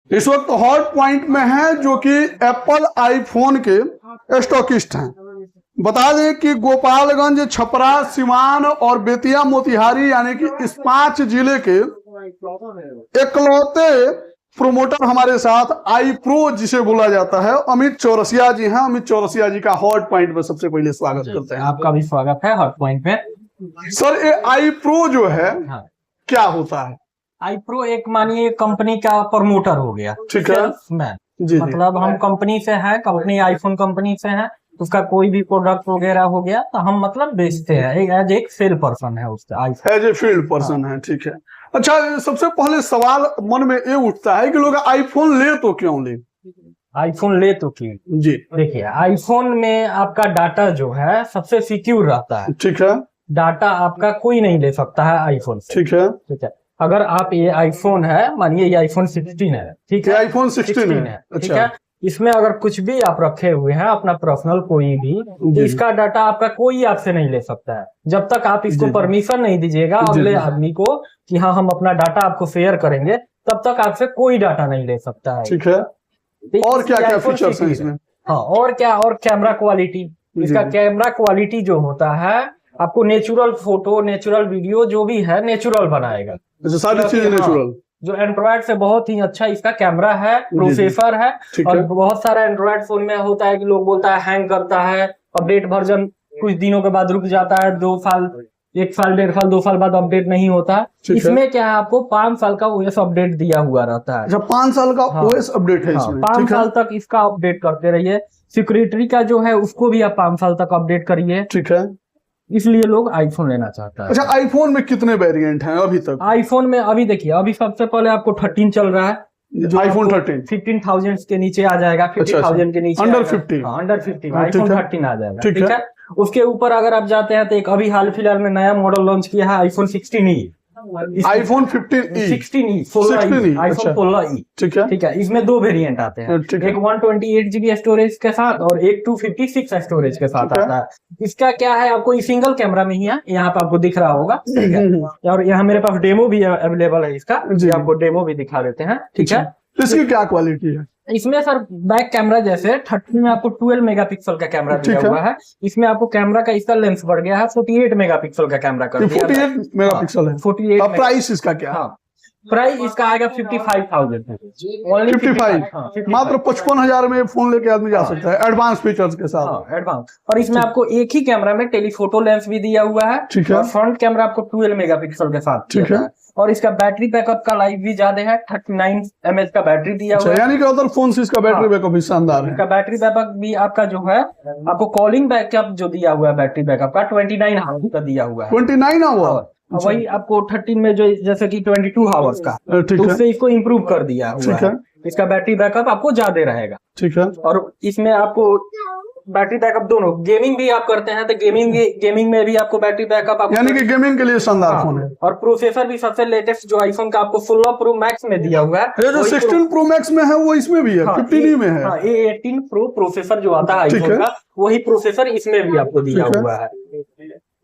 इस वक्त hot point में है, जो कि एप्पल आईफोन के स्टॉकिस्ट हैं। बता दें कि गोपालगंज, छपरा, सिवान और बेतिया मोतिहारी यानी कि इस 5 जिले के इकलौते प्रोमोटर हमारे साथ आई प्रो जिसे बोला जाता है, अमित चौरसिया जी हैं। अमित चौरसिया जी का हॉट पॉइंट में सबसे पहले स्वागत करते हैं। आपका भी स्वागत है हॉट पॉइंट में। सर, ये आई प्रो जो है क्या होता है? आई प्रो एक मानिए कंपनी का प्रमोटर हो गया, ठीक है मैन। जी, मतलब हम कंपनी से है, कंपनी आईफोन कंपनी से है, उसका कोई भी प्रोडक्ट वगैरह हो गया तो हम मतलब बेचते हैं, एज एक सेल पर्सन है उसका, एज ए फील्ड पर्सन है। ठीक है। अच्छा, सबसे पहले सवाल मन में ये उठता है कि लोग आईफोन ले तो क्यों ले? आईफोन ले तो क्यों? जी देखिए, आईफोन में आपका डाटा जो है सबसे सिक्योर रहता है। ठीक है। डाटा आपका कोई नहीं ले सकता है आईफोन से। ठीक है। ठीक है। अगर आप ये आईफोन है, मानिए ये आईफोन 16 है, ठीक है, आईफोन 16 है। ठीक है। इसमें अगर कुछ भी आप रखे हुए हैं अपना पर्सनल कोई भी, तो इसका डाटा आपका कोई आपसे नहीं ले सकता है, जब तक आप इसको परमिशन नहीं दीजिएगा अगले आदमी को कि हाँ हम अपना डाटा आपको शेयर करेंगे, तब तक आपसे कोई डाटा नहीं ले सकता है। ठीक है। और क्या क्या फीचर्स हैं इसमें? हाँ, और क्या, और कैमरा क्वालिटी, इसका कैमरा क्वालिटी जो होता है आपको नेचुरल फोटो, नेचुरल वीडियो जो भी है नेचुरल बनाएगा। सारी चीजें नेचुरल। जो एंड्रॉइड से बहुत ही अच्छा इसका कैमरा है, प्रोसेसर है। और बहुत सारा एंड्रॉइड फोन में होता है कि लोग बोलता है हैंग करता है, अपडेट वर्जन कुछ दिनों के बाद रुक जाता है, 2 साल, 1 साल, 1.5 साल, 2 साल बाद अपडेट नहीं होता। इसमें क्या है, आपको 5 साल का ओएस अपडेट दिया हुआ रहता है। जब 5 साल का ओएस अपडेट है इसमें, 5 साल तक इसका अपडेट करते रहिए। सिक्योरिटी का जो है उसको भी आप 5 साल तक अपडेट करिए। ठीक है। इसलिए लोग आईफोन लेना चाहता है। अच्छा, आईफोन में कितने वेरिएंट हैं अभी तक? आईफोन में अभी देखिए, अभी सबसे पहले आपको 13 चल रहा है, आईफोन 13 15,000 के नीचे आ जाएगा, 50,000 के नीचे अंडर 50 आईफोन 13 आ जाएगा। ठीक है। उसके ऊपर अगर आप जाते हैं तो एक अभी हाल फिलहाल में नया मॉडल लॉन्च किया है iPhone 16e, iPhone 15e, 16e, iPhone 16e। ठीक है। ठीक है। इसमें 2 वेरिएंट आते हैं, एक 128GB स्टोरेज के साथ और एक 256 स्टोरेज के साथ आता है। इसका क्या है, आपको सिंगल कैमरा में ही है, यहाँ पे आपको दिख रहा होगा। ठीक है। और यहाँ मेरे पास डेमो भी अवेलेबल है इसका, आपको डेमो भी दिखा देते हैं। ठीक है। इसकी क्या क्वालिटी है? इसमें सर बैक कैमरा जैसे 13 में आपको 12 मेगापिक्सल का कैमरा दिया हुआ है, इसमें आपको कैमरा का इसका लेंस बढ़ गया है, 48 मेगापिक्सल का कैमरा कर दिया। 48 मेगापिक्सल है। 48। अब प्राइस इसका क्या? प्राइस इसका आएगा 55,000 है। 55 मात्र 55,000 में फोन लेके आदमी जा सकता है, एडवांस फीचर्स के साथ। एडवांस। और इसमें आपको एक ही कैमरा में टेलीफोटो लेंस भी दिया हुआ है। ठीक है। और फ्रंट कैमरा आपको 12 मेगापिक्सल के साथ। ठीक है। और इसका बैटरी बैकअप का लाइफ भी ज्यादा है, 39 mAh का बैटरी दिया हुआ है। यानी कि अदर फोन से इसका बैटरी बैकअप भी शानदार है। इसका बैटरी बैकअप भी आपका जो है, आपको कॉलिंग बैकअप जो दिया हुआ है बैटरी बैकअप का 29 आवर्स का दिया हुआ है। 29 आवर। वही आपको 13 में जो जैसे कि 22 आवर्स का, तो उससे इसको इम्प्रूव कर दिया हुआ है। इसका बैटरी बैकअप आपको ज्यादा रहेगा। ठीक है। और इसमें आपको बैटरी बैकअप दोनों, गेमिंग भी आप करते हैं तो गेमिंग में भी आपको बैटरी बैकअप, यानी कि गेमिंग के लिए शानदार फोन है। और प्रोसेसर भी सबसे लेटेस्ट जो आईफोन का आपको 16 प्रो मैक्स में दिया हुआ है। ये जो 16 प्रो मैक्स में है वो इसमें भी है, 15 में है। A18 प्रो प्रोसेसर जो आता है आईफोन का, वही प्रोसेसर इसमें भी आपको दिया हुआ है।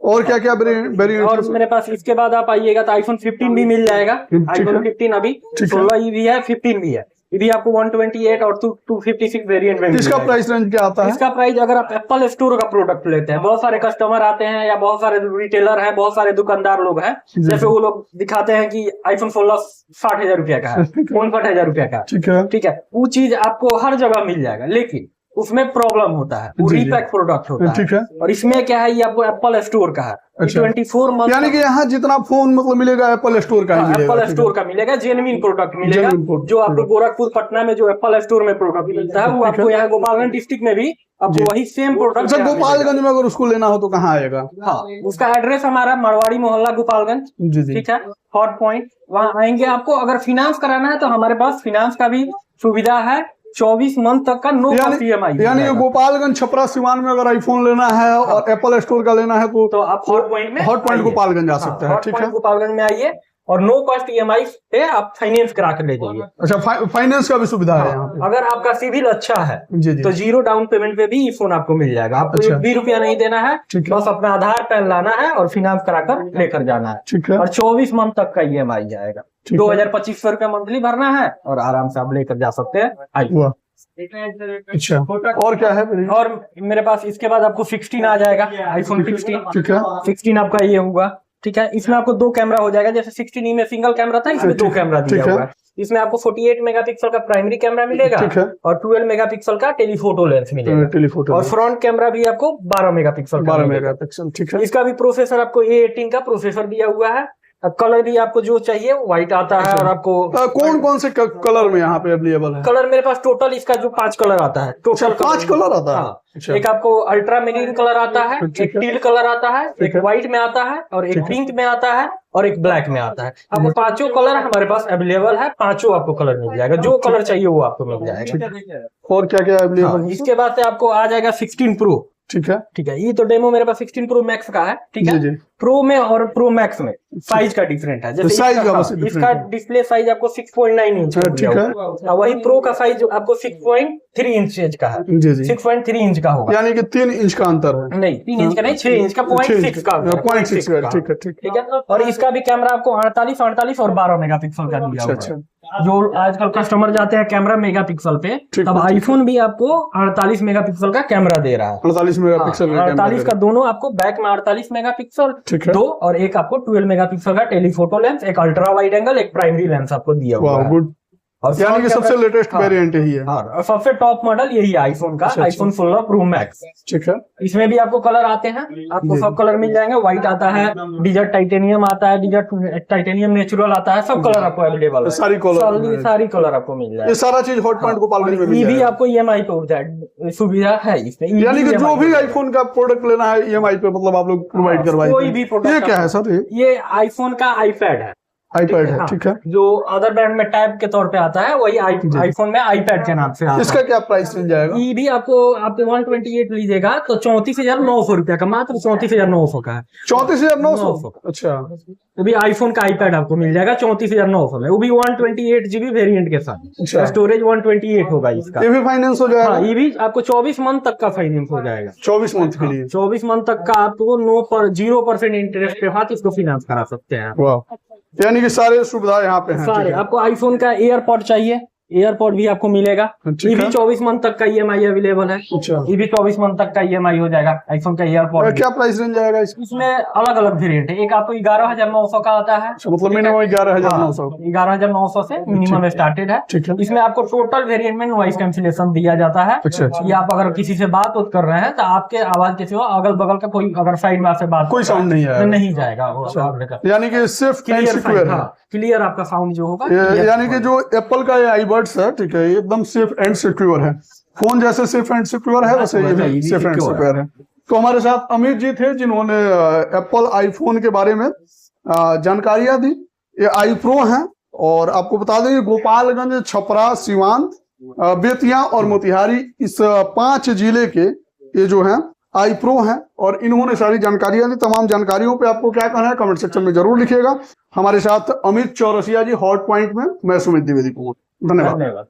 और क्या क्या वेरिएंट? और मेरे पास इसके बाद आप आइएगा तो आईफोन 15 भी मिल जाएगा। आईफोन 15 अभी 16 भी है, 15 भी है। ये भी आपको 128 और 256 वेरिएंट में। इसका प्राइस रेंज क्या आता है? इसका प्राइस, अगर आप एप्पल स्टोर का प्रोडक्ट लेते हैं, बहुत सारे कस्टमर आते हैं या बहुत सारे रिटेलर हैं, बहुत सारे दुकानदार लोग हैं, जैसे वो लोग दिखाते हैं कि आईफोन 16 60,000 रुपया का है, 59,000 रुपया का। ठीक है। ठीक है। वो चीज आपको हर जगह मिल जाएगा, लेकिन उसमें प्रॉब्लम होता है, वो रीपैक प्रोडक्ट होता है। ठीक है। और इसमें क्या है, ये आपको एप्पल स्टोर का है। 24 मंथ, यानी कि यहाँ जितना फोन मतलब मिलेगा एप्पल स्टोर का ही मिलेगा। एप्पल स्टोर का मिलेगा, जेन्युइन प्रोडक्ट मिलेगा। जो आपको गोरखपुर पटना में जो एप्पल स्टोर में प्रोडक्ट मिलता है, वो आपको यहाँ गोपालगंज डिस्ट्रिक्ट में भी आपको वही सेम प्रोडक्ट। अच्छा, गोपालगंज में अगर उसको लेना हो तो कहाँ आएगा? हाँ, उसका एड्रेस हमारा मरवाड़ी मोहल्ला गोपालगंज। ठीक है। हॉट पॉइंट, वहाँ आएंगे। आपको अगर फाइनेंस कराना है तो हमारे पास फाइनेंस का भी सुविधा है, 24 मंथ तक का नो कॉस्ट EMI। यानी गोपालगंज, छपरा, सिवान में अगर आईफोन लेना है और एप्पल स्टोर का लेना है तो आप हॉट पॉइंट गोपालगंज आ सकते हैं। ठीक है। गोपालगंज में आइए, और नो कॉस्ट EMI पे आप फाइनेंस करा कर ले जाइए। अच्छा, फाइनेंस का भी सुविधा है यहाँ पे। अगर आपका सिविल अच्छा है जी जी। तो 0 डाउन पेमेंट पे भी ये फोन आपको मिल जाएगा। आपको अच्छा। 1 भी रुपया नहीं देना है, ठीक है। बस अपना आधार पैन लाना है और फाइनेंस कराकर लेकर जाना है। ठीक है। और 24 मंथ तक का EMI जाएगा। ठीक है। 2250 रुपया मंथली भरना है और आराम से आप लेकर जा सकते हैं iPhone। वाह, अच्छा, और क्या है मेरे? और मेरे पास इसके बाद आपको 16 आ जाएगा, iPhone 16। ठीक है। 16 आपका ये होगा, ठीक है। इसमें आपको 2 कैमरा हो जाएगा, जैसे 16E में सिंगल कैमरा था, इसमें 2 कैमरा दिया ठीक है। हुआ है। इसमें आपको 48 मेगापिक्सल का प्राइमरी कैमरा मिलेगा ठीक है। और 12 मेगापिक्सल का टेलीफोटो लेंस मिलेगा। टेलीफोटो और फ्रंट कैमरा भी आपको 12 मेगापिक्सल का 12 मिलेगा। मेगापिक्सल। ठीक है। इसका भी प्रोसेसर आपको A18 का प्रोसेसर दिया हुआ है। कलर भी आपको जो चाहिए व्हाइट आता है। और आपको कौन कौन से कलर में यहाँ पे अवेलेबल है? कलर मेरे पास टोटल इसका जो 5 कलर आता है, टोटल 5 कलर आता है? हाँ। अच्छा। एक आपको अल्ट्रा मेरीन कलर आता है, एक टील कलर आता है, एक व्हाइट में आता है और एक पिंक में आता है और एक ब्लैक में आता है। आपको 5 कलर हमारे पास अवेलेबल है, 5 आपको कलर मिल जाएगा। जो कलर चाहिए वो आपको मिल जाएगा। और क्या क्या अवेलेबल है? इसके बाद से आपको आ जाएगा 16 प्रो। ठीक है। ठीक है, ये तो डेमो मेरे पास 16 प्रो मैक्स का है। ठीक है जी जी। प्रो में और प्रो मैक्स में साइज का डिफरेंट है। जैसे साइज का बस इसका different डिस्प्ले साइज आपको 6.9 इंच का ठीक है। और वही प्रो का साइज आपको 6.3 इंच का है। जी जी। 6.3 इंच का होगा, यानी कि 3 इंच का अंतर है। नहीं 3 इंच का नहीं, 6 इंच का, 0.6 का होगा, 0.6 का। ठीक है। ठीक ठीक है। और इसका भी कैमरा आपको 48 और 12 मेगापिक्सल का दिया हुआ अच्छा। है। जो आजकल कस्टमर जाते हैं कैमरा मेगापिक्सल पे, ठीक तब है। आईफोन भी आपको 48 मेगापिक्सल का कैमरा दे रहा है। 48 मेगापिक्सल का 48 का दोनों आपको, बैक में 48 मेगापिक्सल ठीक है। 2 और एक आपको 12 मेगापिक्सल का टेलीफोटो लेंस, एक अल्ट्रा वाइड एंगल, एक प्राइमरी लेंस आपको दिया हुआ वाह, है। गुड। और यानी कि सबसे लेटेस्ट वेरिएंट ही है। और सबसे टॉप मॉडल यही है आईफोन का, अच्छा। IPhone 16 pro max. ठीक है। इसमें भी आपको कलर आते हैं, आपको सब कलर मिल जाएंगे। व्हाइट आता है, डिजर्ट टाइटेनियम आता है, डिजर्ट टाइटेनियम नेचुरल आता है, सब कलर आपको अवेलेबल है। सारी कलर आपको मिल जाएगा। ये सारा चीज हॉट पॉइंट गोपालगंज में मिल ये भी जाएगा। आपको EMI पे सुविधा है इसमें। यानी कि जो भी आईफोन का प्रोडक्ट लेना है EMI पे, मतलब आप लोग प्रोवाइड करवाएंगे। कोई भी प्रोडक्ट। ये क्या है सर? ये आईफोन का आईपैड है, आईपैड है। हाँ। ठीक है। जो अदर ब्रांड में टैब के तौर पे आता है, वही आईफोन में आईपैड के नाम से आता है। इसका क्या प्राइस मिल जाएगा? ये भी आपको 128 लीजिएगा तो 34,900 रुपया का, मात्र 34,900 का है। 34,900? अच्छा। वो भी आईफोन का आईपैड आपको मिल जाएगा 34,900 में, वो भी 128 GB वेरिएंट के साथ। अच्छा। स्टोरेज 128 होगा इसका। ये भी फाइनेंस हो जाएगा? हाँ, ये भी आपको 24 मंथ तक का फाइनेंस हो जाएगा। 24 मंथ के लिए? 24 मंथ तक का आपको 0% इंटरेस्ट के साथ इसको फाइनेंस करा सकते हैं। वाह, यानी कि सारे सुविधा यहाँ पे हैं। सारे। आपको आईफोन का एयरपॉड चाहिए, एयरपॉड भी आपको मिलेगा। ठीक ये भी है। 24 मंथ तक का EMI अवेलेबल है। अच्छा। ये भी 24 मंथ तक का EMI हो जाएगा आईफोन का एयरपॉड। क्या प्राइस रेंज जाएगा इसका? इसमें अलग अलग वेरिएंट है। एक आपको 11,900 का आता है, मतलब मिनिमम 11,900। 11,900 से मिनिमम स्टार्टेड है। ठीक है। इसमें आपको टोटल वेरिएंट में नॉइस कैंसिलेशन दिया जाता है। अच्छा, अच्छा। ये आप अगर किसी से बात कर रहे हैं तो आपके आवाज के सिवा अगल बगल का कोई अगर साइड में आपसे बात कोई साउंड नहीं आएगा। नहीं जाएगा वो साउंड का। यानी कि सिर्फ एंड सिक्योर है। क्लियर आपका साउंड जो होगा। यानी कि जो एप्पल का ये आईबड्स है, ठीक है, ये एकदम सेफ एंड सिक्योर है। फोन जैसे सेफ एंड सिक्योर है, वैसे ये भी सेफ एंड सिक्योर है। तो हमारे साथ अमित जी थे, जिन्होंने एप्पल आईफोन के बारे में जानकारियां दी। ये आई प्रो है और आपको बता दें गोपालगंज, छपरा, सिवान, बेतिया और मोतिहारी, इस 5 जिले के ये जो है आई प्रो हैं और इन्होंने सारी जानकारियां दी। तमाम जानकारियों पे आपको क्या कहना है कमेंट सेक्शन में जरूर लिखिएगा। हमारे साथ अमित चौरसिया जी हॉट पॉइंट में, मैं सुमित द्विवेदी कुमार। धन्यवाद।